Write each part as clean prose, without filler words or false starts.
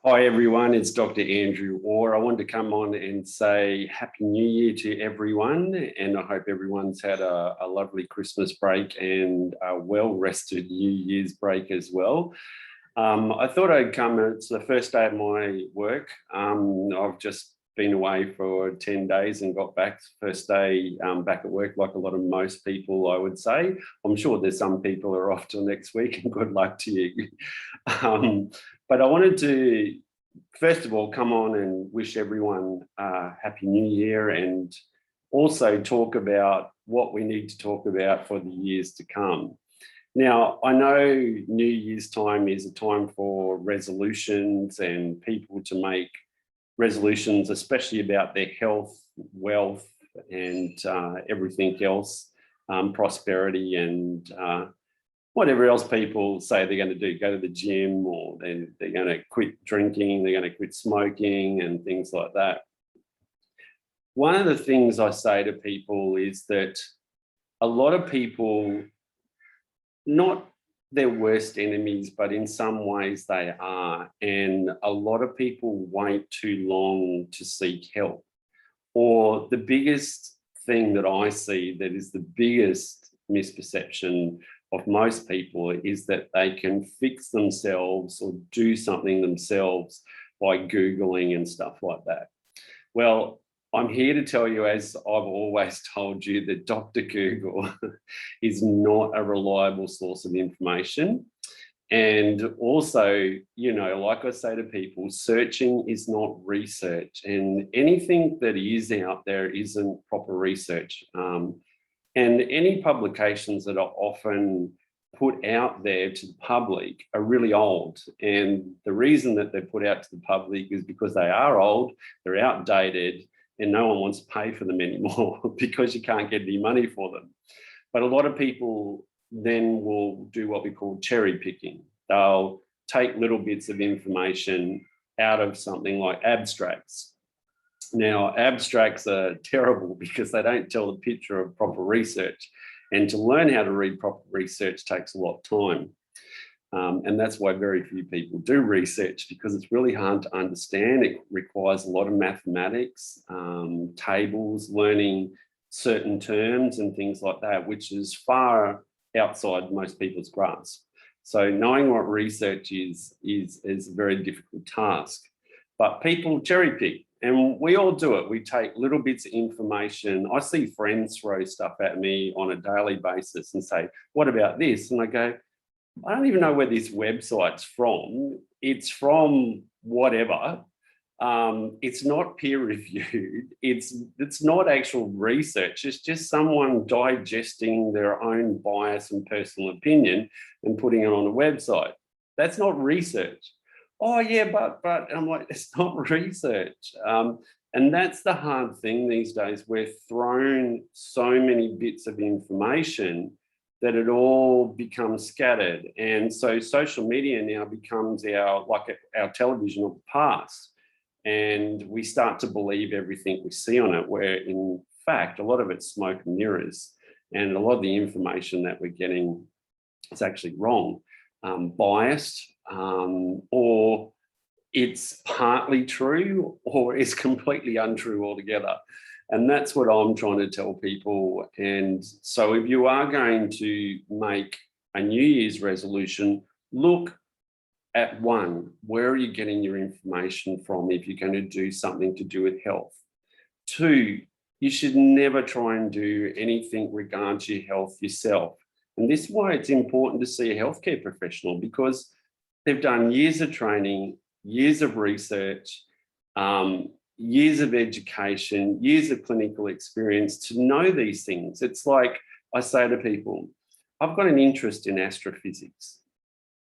Hi everyone, it's Dr. Andrew Orr. I wanted to come on and say Happy New Year to everyone, and I hope everyone's had a lovely Christmas break and a well-rested New Year's break as well. I thought I'd come, it's the first day of my work. I've just been away for 10 days and got back, first day back at work like a lot of most people, I would say. I'm sure there's some people who are off till next week, and good luck to you. But I wanted to, first of all, come on and wish everyone a Happy New Year, and also talk about what we need to talk about for the years to come. Now, I know New Year's time is a time for resolutions and people to make resolutions, especially about their health, wealth, and everything else, prosperity, and whatever else people say they're going to do, go to the gym, or they're going to quit drinking, they're going to quit smoking and things like that. One of the things I say to people is that a lot of people, not their worst enemies, but in some ways they are. And a lot of people wait too long to seek help. Or the biggest thing that I see that is the biggest misperception of most people is that they can fix themselves or do something themselves by Googling and stuff like that. Well, I'm here to tell you, as I've always told you, that Dr. Google is not a reliable source of information. And also, you know, like I say to people, searching is not research, and anything that is out there isn't proper research. And any publications that are often put out there to the public are really old. And the reason that they're put out to the public is because they are old, they're outdated, and no one wants to pay for them anymore because you can't get any money for them. But a lot of people then will do what we call cherry picking. They'll take little bits of information out of something like abstracts. Now, abstracts are terrible because they don't tell the picture of proper research. And to learn how to read proper research takes a lot of time. And that's why very few people do research, because it's really hard to understand. It requires a lot of mathematics, tables, learning certain terms and things like that, which is far outside most people's grasp. So knowing what research is a very difficult task. But people cherry pick, and we all do it. We take little bits of information. I see friends throw stuff at me on a daily basis and say, what about this? And I go, I don't even know where this website's from. It's from whatever. It's not peer reviewed. It's not actual research. It's just someone digesting their own bias and personal opinion and putting it on a website. That's not research. Oh yeah, but I'm like, it's not research. And that's the hard thing these days. We're thrown so many bits of information that it all becomes scattered. And so social media now becomes our television of the past. And we start to believe everything we see on it, where in fact, a lot of it's smoke and mirrors. And a lot of the information that we're getting is actually wrong, biased, or it's partly true, or it's completely untrue altogether. And that's what I'm trying to tell people. And so if you are going to make a New Year's resolution, look at one, where are you getting your information from if you're going to do something to do with health? Two, you should never try and do anything regarding your health yourself. And this is why it's important to see a healthcare professional, because they've done years of training, years of research, years of education, years of clinical experience to know these things. It's like I say to people, I've got an interest in astrophysics.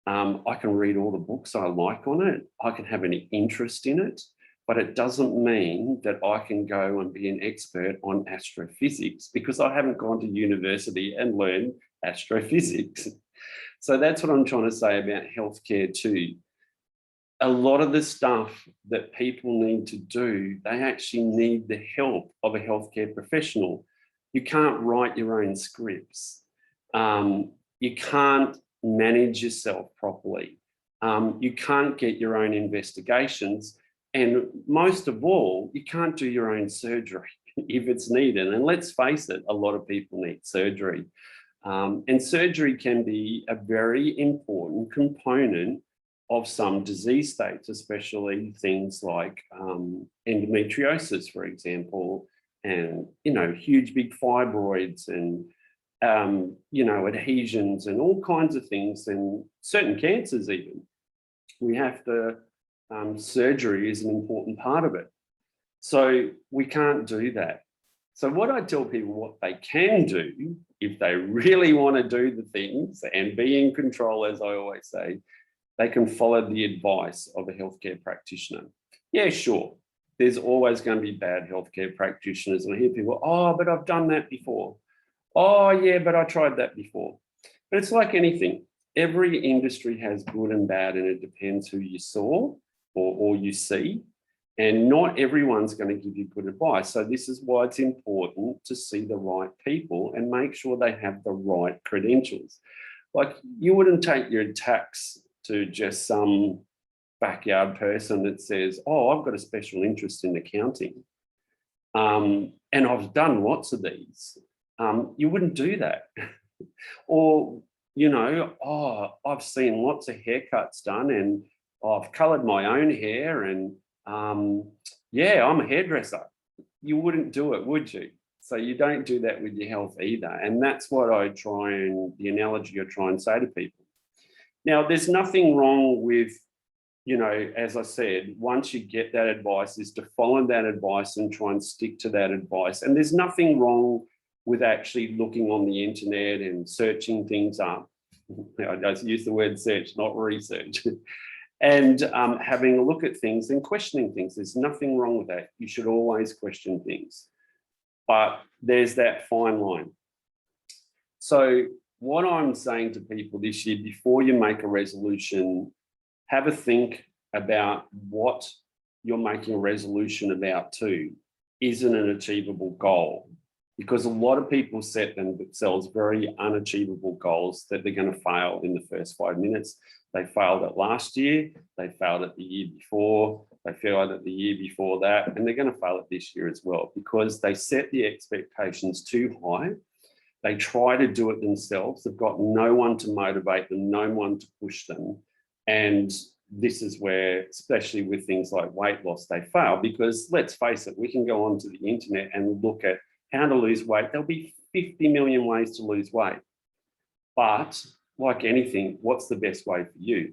I can read all the books I like on it. I can have an interest in it, but it doesn't mean that I can go and be an expert on astrophysics because I haven't gone to university and learned astrophysics. So that's what I'm trying to say about healthcare too. A lot of the stuff that people need to do, they actually need the help of a healthcare professional. You can't write your own scripts. You can't manage yourself properly. You can't get your own investigations. And most of all, you can't do your own surgery if it's needed. And let's face it, a lot of people need surgery. And surgery can be a very important component of some disease states, especially things like endometriosis, for example, and, huge big fibroids and, adhesions and all kinds of things, and certain cancers even. We have to, surgery is an important part of it. So we can't do that. So what I tell people what they can do, if they really want to do the things and be in control, as I always say, they can follow the advice of a healthcare practitioner. Yeah, sure. There's always going to be bad healthcare practitioners. And I hear people, oh, but I've done that before. Oh, yeah, but I tried that before. But it's like anything. Every industry has good and bad, and it depends who you saw or you see. And not everyone's going to give you good advice. So this is why it's important to see the right people and make sure they have the right credentials. Like, you wouldn't take your tax to just some backyard person that says, oh, I've got a special interest in accounting. And I've done lots of these. You wouldn't do that. Or, oh, I've seen lots of haircuts done and I've coloured my own hair and yeah, I'm a hairdresser. You wouldn't do it, would you? So you don't do that with your health either. And that's what the analogy I try and say to people. Now, there's nothing wrong with, as I said, once you get that advice, is to follow that advice and try and stick to that advice. And there's nothing wrong with actually looking on the internet and searching things up. I just use the word search, not research. And having a look at things and questioning things. There's nothing wrong with that. You should always question things. But there's that fine line. So what I'm saying to people this year, before you make a resolution, have a think about what you're making a resolution about too. Isn't an achievable goal? Because a lot of people set themselves very unachievable goals that they're going to fail in the first 5 minutes. They failed it last year, they failed it the year before, they failed it the year before that, and they're going to fail it this year as well because they set the expectations too high. They try to do it themselves. They've got no one to motivate them, no one to push them. And this is where, especially with things like weight loss, they fail because, let's face it, we can go onto the internet and look at how to lose weight. There'll be 50 million ways to lose weight. But like anything, what's the best way for you?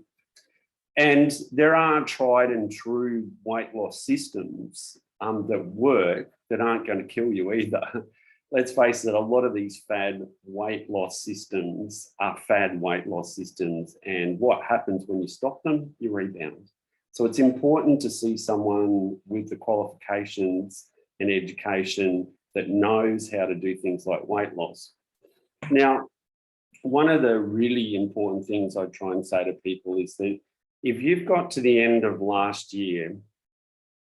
And there are tried and true weight loss systems that work that aren't going to kill you either. Let's face it, a lot of these fad weight loss systems are fad weight loss systems. And what happens when you stop them? You rebound. So it's important to see someone with the qualifications and education that knows how to do things like weight loss. Now, one of the really important things I try and say to people is that if you've got to the end of last year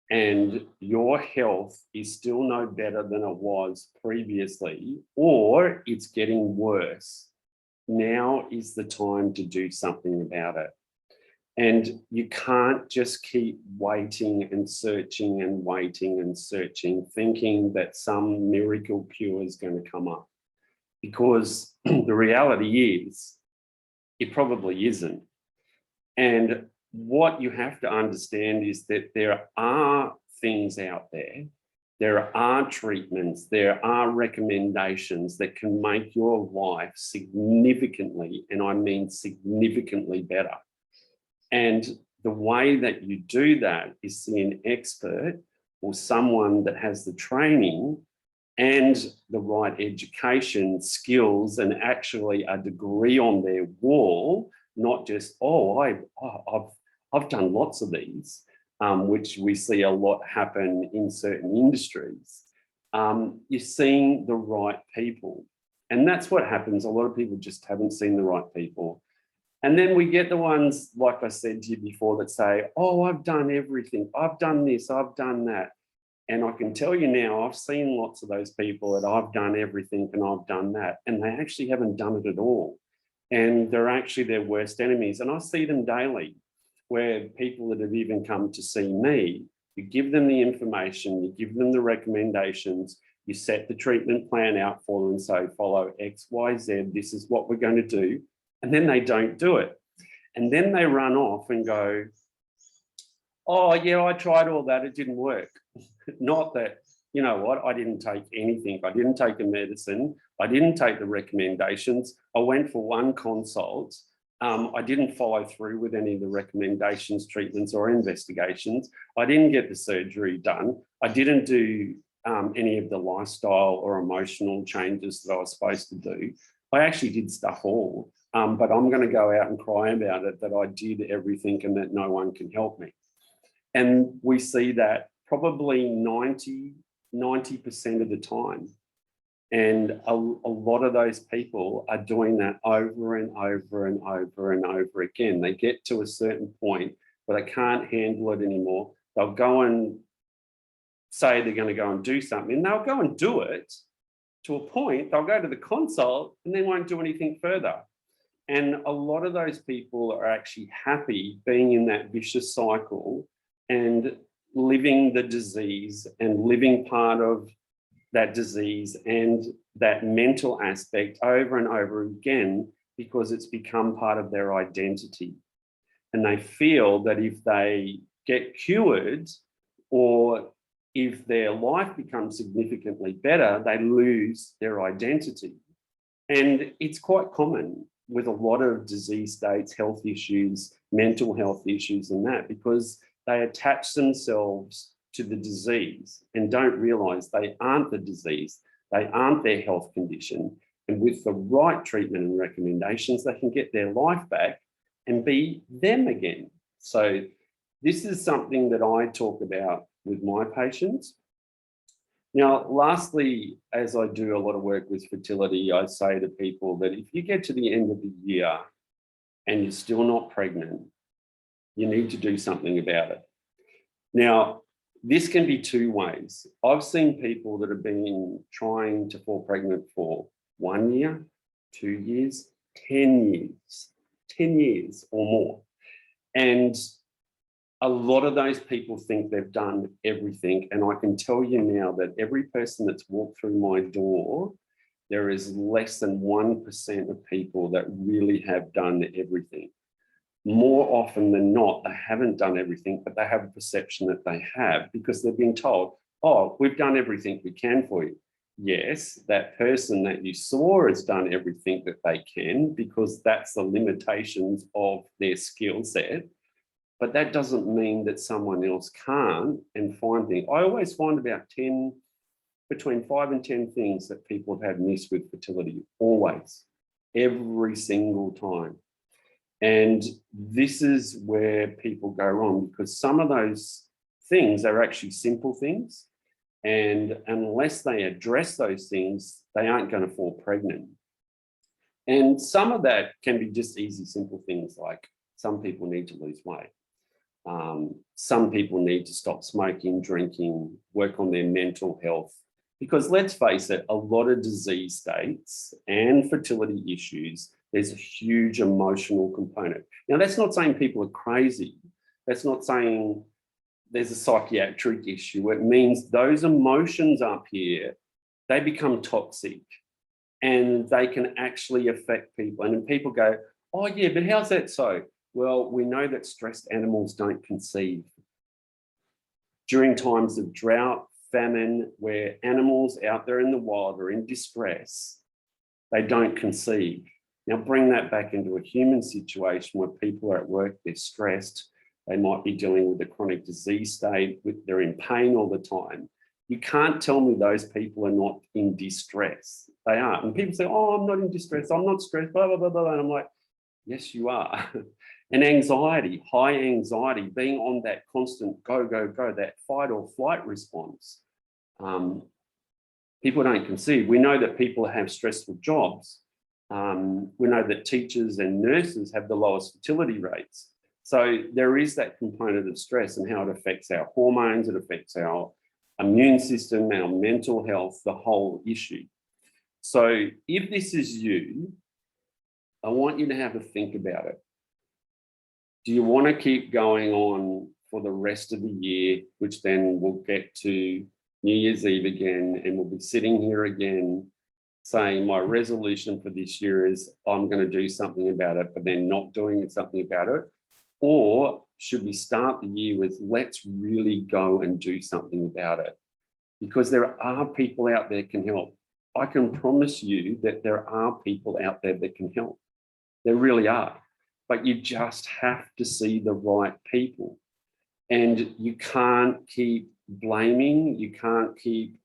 and your health is still no better than it was previously, or it's getting worse, now is the time to do something about it. And you can't just keep waiting and searching and waiting and searching, thinking that some miracle cure is going to come up. Because the reality is, it probably isn't. And what you have to understand is that there are things out there, there are treatments, there are recommendations that can make your life significantly, and I mean significantly better. And the way that you do that is see an expert or someone that has the training and the right education, skills, and actually a degree on their wall, not just, I've done lots of these, which we see a lot happen in certain industries. You're seeing the right people. And that's what happens. A lot of people just haven't seen the right people. And then we get the ones, like I said to you before, that say, oh, I've done everything. I've done this, I've done that. And I can tell you now, I've seen lots of those people that I've done everything and I've done that, and they actually haven't done it at all. and they're actually their worst enemies. And I see them daily, where people that have even come to see me, you give them the information, you give them the recommendations, you set the treatment plan out for them and say, follow X, Y, Z, this is what we're going to do. And then they don't do it. And then they run off and go, oh yeah, I tried all that, it didn't work. Not that, you know what, I didn't take anything. I didn't take a medicine. I didn't take the recommendations. I went for one consult. I didn't follow through with any of the recommendations, treatments, or investigations. I didn't get the surgery done. I didn't do any of the lifestyle or emotional changes that I was supposed to do. I actually did stuff all, but I'm going to go out and cry about it, that I did everything and that no one can help me. And we see that probably 90% of the time. And a lot of those people are doing that over and over and over and over again. They get to a certain point where they can't handle it anymore. They'll go and say they're going to go and do something, and they'll go and do it to a point. They'll go to the consult and they won't do anything further. And a lot of those people are actually happy being in that vicious cycle and living the disease and living part of that disease and that mental aspect over and over again, because it's become part of their identity. And they feel that if they get cured, or if their life becomes significantly better, they lose their identity. And it's quite common with a lot of disease states, health issues, mental health issues and that, because they attach themselves to the disease and don't realize they aren't the disease, they aren't their health condition. And with the right treatment and recommendations, they can get their life back and be them again. So this is something that I talk about with my patients. Now, lastly, as I do a lot of work with fertility, I say to people that if you get to the end of the year and you're still not pregnant, you need to do something about it. Now, this can be two ways. I've seen people that have been trying to fall pregnant for 1 year, 2 years, 10 years or more. And a lot of those people think they've done everything. And I can tell you now that every person that's walked through my door, there is less than 1% of people that really have done everything. More often than not, they haven't done everything, but they have a perception that they have because they've been told, oh, we've done everything we can for you. Yes, that person that you saw has done everything that they can because that's the limitations of their skill set. But that doesn't mean that someone else can't and find things. I always find about between 5 and 10 things that people have had missed with fertility, always, every single time. And this is where people go wrong, because some of those things are actually simple things. And unless they address those things, they aren't going to fall pregnant. And some of that can be just easy, simple things like some people need to lose weight. Some people need to stop smoking, drinking, work on their mental health. Because let's face it, a lot of disease states and fertility issues, there's a huge emotional component. Now, that's not saying people are crazy. That's not saying there's a psychiatric issue. It means those emotions up here, they become toxic and they can actually affect people. And then people go, oh yeah, but how's that so? Well, we know that stressed animals don't conceive. During times of drought, famine, where animals out there in the wild are in distress, they don't conceive. Now bring that back into a human situation where people are at work, they're stressed, they might be dealing with a chronic disease state, they're in pain all the time. You can't tell me those people are not in distress. They are. And people say, oh, I'm not in distress, I'm not stressed, blah, blah, blah, blah. And I'm like, yes, you are. And anxiety, high anxiety, being on that constant go, go, go, that fight or flight response. People don't conceive. We know that people have stressful jobs. We know that teachers and nurses have the lowest fertility rates. So there is that component of stress and how it affects our hormones, it affects our immune system, our mental health, the whole issue. So if this is you, I want you to have a think about it. Do you want to keep going on for the rest of the year, which then we'll get to New Year's Eve again, and we'll be sitting here again saying my resolution for this year is I'm going to do something about it, but then not doing something about it? Or should we start the year with let's really go and do something about it? Because there are people out there can help. I can promise you that there are people out there that can help. There really are. But you just have to see the right people. And you can't keep blaming, you can't keep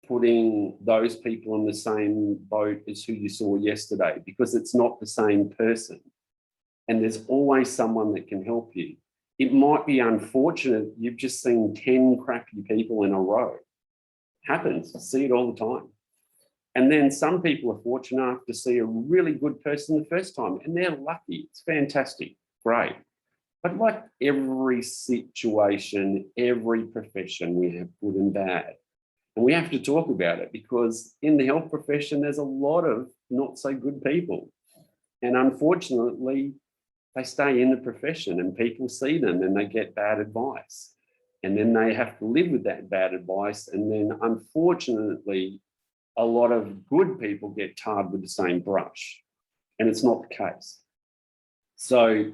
putting those people in the same boat as who you saw yesterday, because it's not the same person. And there's always someone that can help you. It might be unfortunate you've just seen 10 crappy people in a row. Happens, see it all the time. And then some people are fortunate enough to see a really good person the first time, and they're lucky. It's fantastic, great. But like every situation, every profession, we have good and bad. And we have to talk about it, because in the health profession, there's a lot of not so good people. And unfortunately, they stay in the profession and people see them and they get bad advice. And then they have to live with that bad advice. And then unfortunately, a lot of good people get tarred with the same brush. And it's not the case. So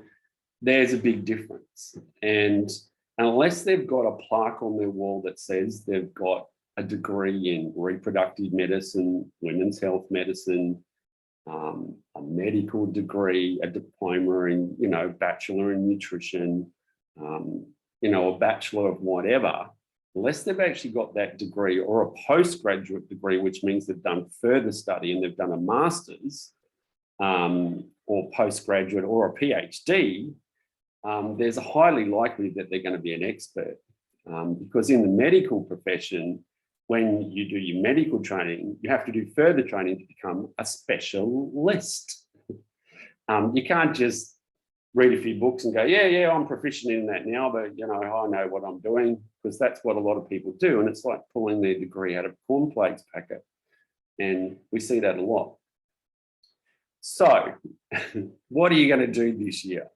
there's a big difference. And unless they've got a plaque on their wall that says they've got a degree in reproductive medicine, women's health medicine, a medical degree, a diploma in, bachelor in nutrition, a bachelor of whatever, unless they've actually got that degree or a postgraduate degree, which means they've done further study and they've done a master's or postgraduate or a PhD, there's a highly likely that they're going to be an expert. Because in the medical profession, when you do your medical training, you have to do further training to become a specialist. You can't just read a few books and go, yeah, I'm proficient in that now, but I know what I'm doing, because that's what a lot of people do. And it's like pulling their degree out of a cornflakes packet. And we see that a lot. So what are you going to do this year?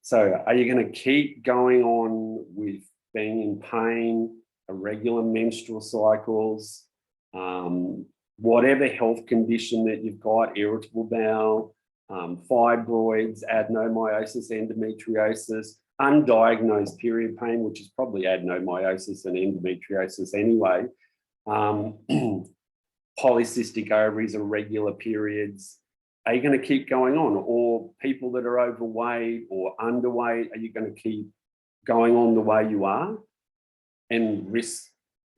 So are you going to keep going on with being in pain, irregular menstrual cycles, whatever health condition that you've got, irritable bowel, fibroids, adenomyosis, endometriosis, undiagnosed period pain, which is probably adenomyosis and endometriosis anyway, polycystic ovaries, irregular periods? Are you going to keep going on? Or people that are overweight or underweight, are you going to keep going on the way you are and risk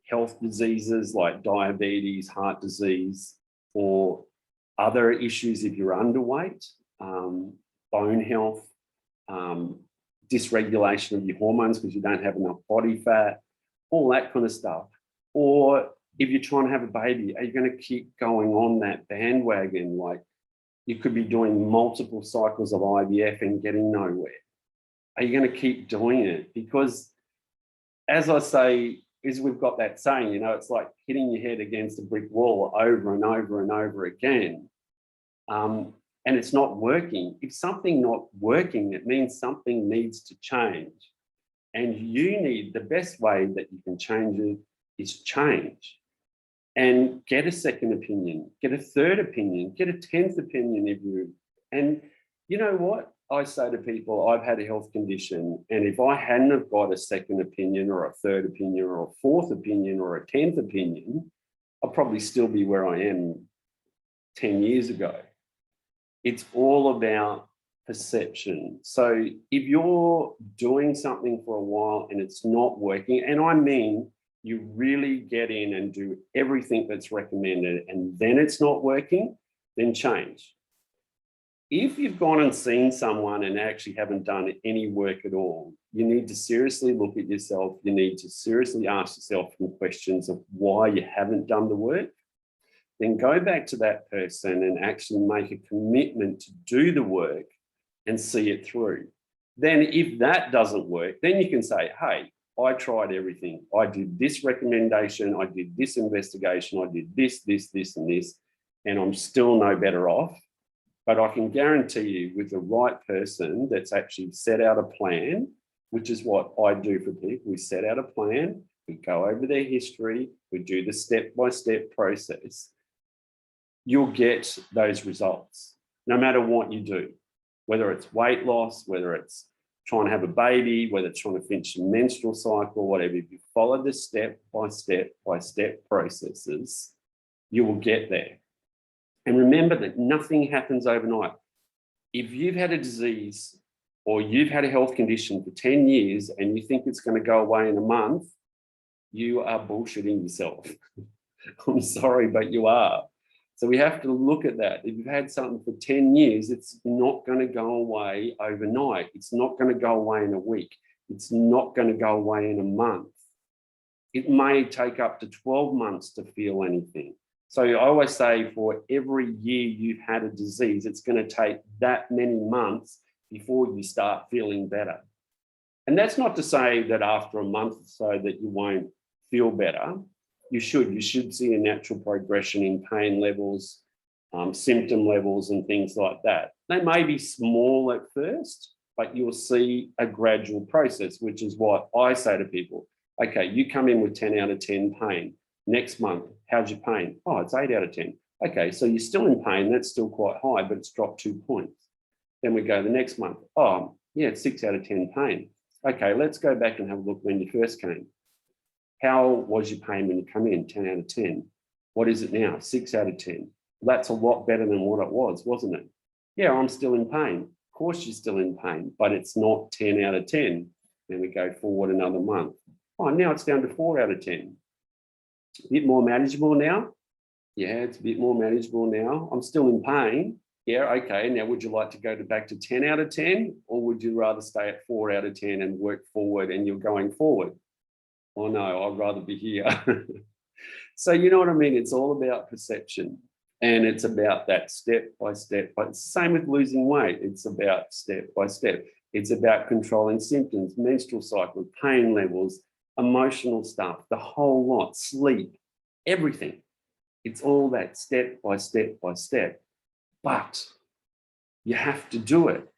health diseases like diabetes, heart disease, or other issues if you're underweight, bone health, dysregulation of your hormones because you don't have enough body fat, all that kind of stuff? Or if you're trying to have a baby, are you going to keep going on that bandwagon? Like, you could be doing multiple cycles of IVF and getting nowhere. Are you going to keep doing it? Because as I say, is we've got that saying, it's like hitting your head against a brick wall over and over and over again. And it's not working. If something not working, it means something needs to change. And the best way that you can change it is change. And get a second opinion, get a third opinion, get a 10th opinion if you. And you know what? I say to people, I've had a health condition, and if I hadn't have got a second opinion or a third opinion or a fourth opinion or a 10th opinion, I'll probably still be where I am 10 years ago. It's all about perception. So if you're doing something for a while and it's not working, and I mean, you really get in and do everything that's recommended and then it's not working, then change. If you've gone and seen someone and actually haven't done any work at all, you need to seriously look at yourself. You need to seriously ask yourself some questions of why you haven't done the work. Then go back to that person and actually make a commitment to do the work and see it through. Then if that doesn't work, then you can say, hey, I tried everything. I did this recommendation. I did this investigation. I did this, and this, and I'm still no better off. But I can guarantee you with the right person that's actually set out a plan, which is what I do for people. We set out a plan, we go over their history, we do the step-by-step process. You'll get those results no matter what you do, whether it's weight loss, whether it's trying to have a baby, whether it's trying to finish a menstrual cycle, whatever. If you follow the step-by-step processes, you will get there. And remember that nothing happens overnight. If you've had a disease or you've had a health condition for 10 years and you think it's going to go away in a month, you are bullshitting yourself. I'm sorry, but you are. So we have to look at that. If you've had something for 10 years, it's not going to go away overnight. It's not going to go away in a week. It's not going to go away in a month. It may take up to 12 months to feel anything. So I always say for every year you've had a disease, it's going to take that many months before you start feeling better. And that's not to say that after a month or so that you won't feel better. You should see a natural progression in pain levels, symptom levels and things like that. They may be small at first, but you'll see a gradual process, which is what I say to people. Okay, you come in with 10 out of 10 pain. Next month, how's your pain? Oh, it's 8 out of 10. Okay, so you're still in pain. That's still quite high, but it's dropped 2 points. Then we go the next month. Oh, yeah, it's 6 out of 10 pain. Okay, let's go back and have a look when you first came. How was your pain when you come in? 10 out of 10. What is it now? 6 out of 10. Well, that's a lot better than what it was, wasn't it? Yeah, I'm still in pain. Of course you're still in pain, but it's not 10 out of 10. Then we go forward another month. Oh, now it's down to 4 out of 10. A bit more manageable now. Yeah, it's a bit more manageable now. I'm still in pain. Yeah, okay. Now, would you like to go back to 10 out of 10? Or would you rather stay at 4 out of 10 and work forward and you're going forward? Oh no, I'd rather be here. So you know what I mean? It's all about perception. And it's about that step by step. But it's the same with losing weight. It's about step by step. It's about controlling symptoms, menstrual cycle, pain levels, emotional stuff, the whole lot, sleep, everything. It's all that step by step by step. But you have to do it.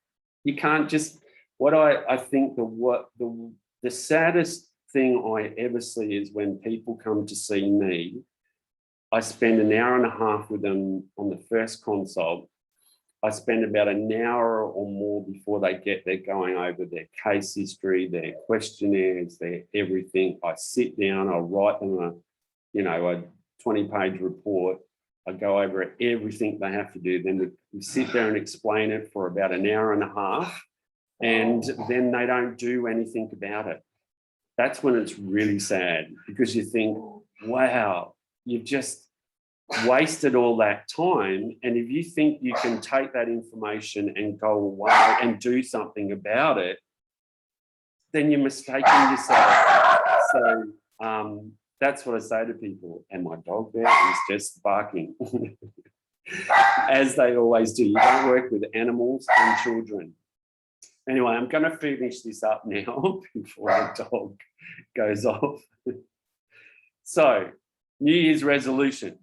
You can't just, what I think the saddest thing I ever see is when people come to see me, I spend an hour and a half with them on the first consult. I spend about an hour or more before they get there going over their case history, their questionnaires, their everything. I sit down, I write them a 20-page report. I go over everything they have to do. Then we sit there and explain it for about an hour and a half, and then they don't do anything about it. That's when it's really sad, because you think, wow, you've just wasted all that time. And if you think you can take that information and go away and do something about it, then you're mistaking yourself. So that's what I say to people. And my dog there is just barking, as they always do. You don't work with animals and children. Anyway, I'm going to finish this up now before the dog goes off. So, New Year's resolution.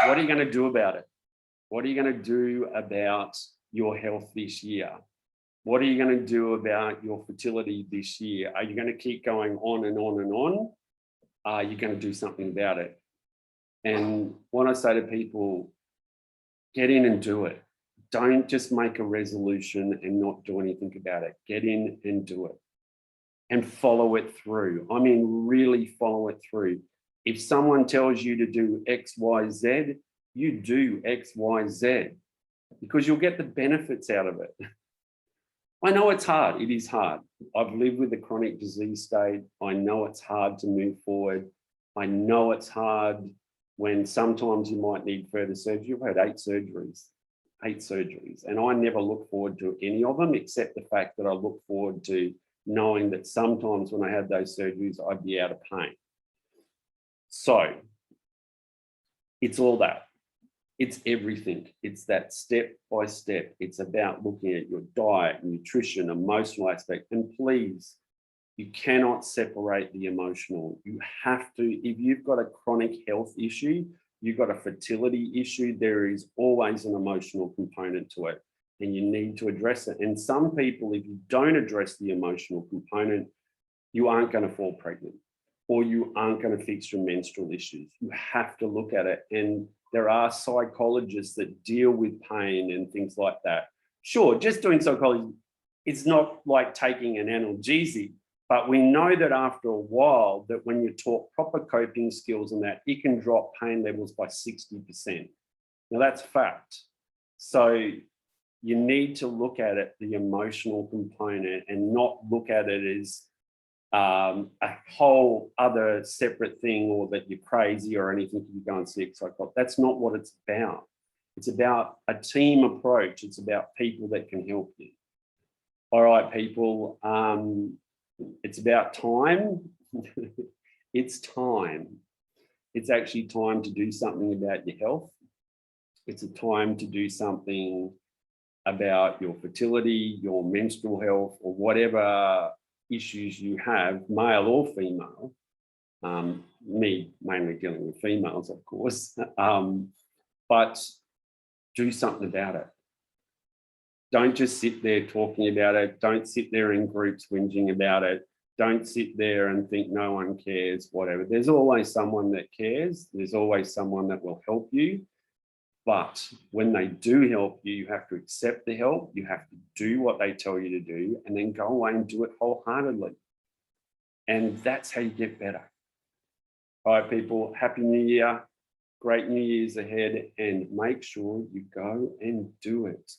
What are you going to do about it? What are you going to do about your health this year? What are you going to do about your fertility this year? Are you going to keep going on and on and on? Are you going to do something about it? And what I say to people, get in and do it. Don't just make a resolution and not do anything about it. Get in and do it. And follow it through. I mean, really follow it through. If someone tells you to do X, Y, Z, you do X, Y, Z, because you'll get the benefits out of it. I know it's hard. It is hard. I've lived with a chronic disease state. I know it's hard to move forward. I know it's hard when sometimes you might need further surgery. I've had 8 surgeries. And I never look forward to any of them, except the fact that I look forward to knowing that sometimes when I had those surgeries, I'd be out of pain. So it's all that. It's everything. It's that step by step. It's about looking at your diet, nutrition, emotional aspect. And please, you cannot separate the emotional. You have to, if you've got a chronic health issue, you've got a fertility issue, there is always an emotional component to it, and you need to address it. And some people, if you don't address the emotional component, you aren't going to fall pregnant, or you aren't going to fix your menstrual issues. You have to look at it. And there are psychologists that deal with pain and things like that. Sure, just doing psychology, it's not like taking an analgesic, but we know that after a while, that when you taught proper coping skills and that, it can drop pain levels by 60%. Now that's fact. So you need to look at it, the emotional component, and not look at it as a whole other separate thing, or that you're crazy or anything, you go and see a psychologist. That's not what it's about. It's about a team approach. It's about people that can help you. All right, people, it's about time. It's time. It's actually time to do something about your health. It's a time to do something about your fertility, your menstrual health, or whatever issues you have, male or female. Me mainly dealing with females, of course, but do something about it. Don't just sit there talking about it. Don't sit there in groups whinging about it. Don't sit there and think no one cares, whatever. There's always someone that cares. There's always someone that will help you. But when they do help you, you have to accept the help. You have to do what they tell you to do, and then go away and do it wholeheartedly. And that's how you get better. All right, people, Happy New Year. Great New Year's ahead, and make sure you go and do it.